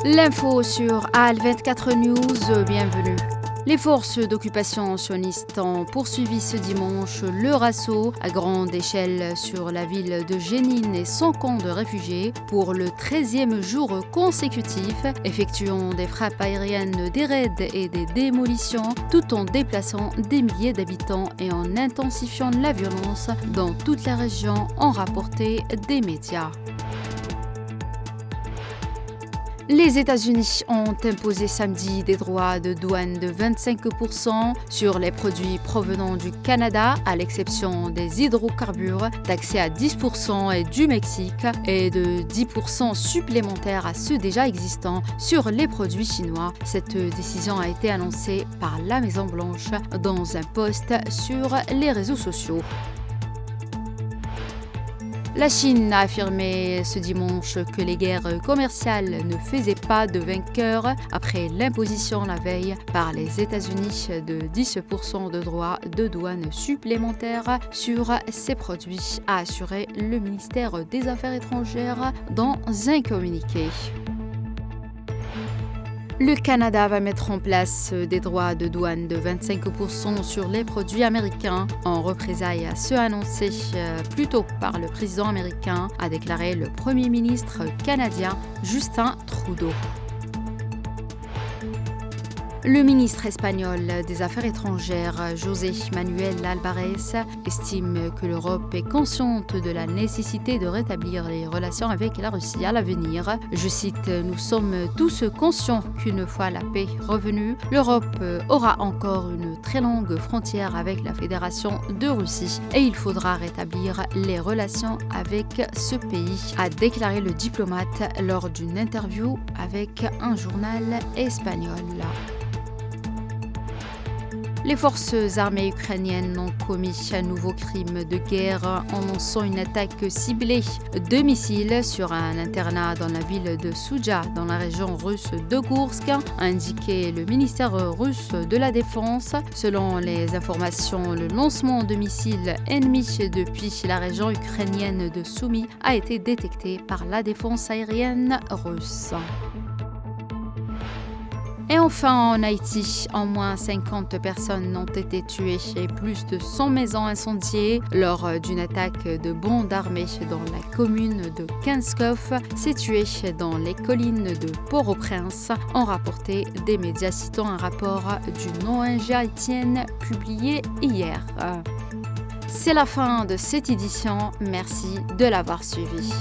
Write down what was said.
L'info sur AL24 News, bienvenue. Les forces d'occupation sionistes ont poursuivi ce dimanche leur assaut à grande échelle sur la ville de Jénine et son camp de réfugiés pour le 13e jour consécutif, effectuant des frappes aériennes, des raids et des démolitions, tout en déplaçant des milliers d'habitants et en intensifiant la violence dans toute la région, ont rapporté des médias. Les États-Unis ont imposé samedi des droits de douane de 25% sur les produits provenant du Canada, à l'exception des hydrocarbures, taxés à 10%, et du Mexique, et de 10% supplémentaires à ceux déjà existants sur les produits chinois. Cette décision a été annoncée par la Maison-Blanche dans un post sur les réseaux sociaux. La Chine a affirmé ce dimanche que les guerres commerciales ne faisaient pas de vainqueurs après l'imposition la veille par les États-Unis de 10% de droits de douane supplémentaires sur ces produits, a assuré le ministère des Affaires étrangères dans un communiqué. Le Canada va mettre en place des droits de douane de 25% sur les produits américains en représailles à ceux annoncés plus tôt par le président américain, a déclaré le Premier ministre canadien Justin Trudeau. Le ministre espagnol des Affaires étrangères, José Manuel Álvarez, estime que l'Europe est consciente de la nécessité de rétablir les relations avec la Russie à l'avenir. Je cite: « Nous sommes tous conscients qu'une fois la paix revenue, l'Europe aura encore une très longue frontière avec la Fédération de Russie et il faudra rétablir les relations avec ce pays », a déclaré le diplomate lors d'une interview avec un journal espagnol. Les forces armées ukrainiennes ont commis un nouveau crime de guerre en lançant une attaque ciblée de missiles sur un internat dans la ville de Soudja, dans la région russe de Goursk, a indiqué le ministère russe de la Défense. Selon les informations, le lancement de missiles ennemis depuis la région ukrainienne de Soumy a été détecté par la défense aérienne russe. Et enfin, en Haïti, au moins 50 personnes ont été tuées et plus de 100 maisons incendiées lors d'une attaque de bandes armées dans la commune de Kinskov, située dans les collines de Port-au-Prince, ont rapporté des médias citant un rapport d'une ONG haïtienne publié hier. C'est la fin de cette édition. Merci de l'avoir suivi.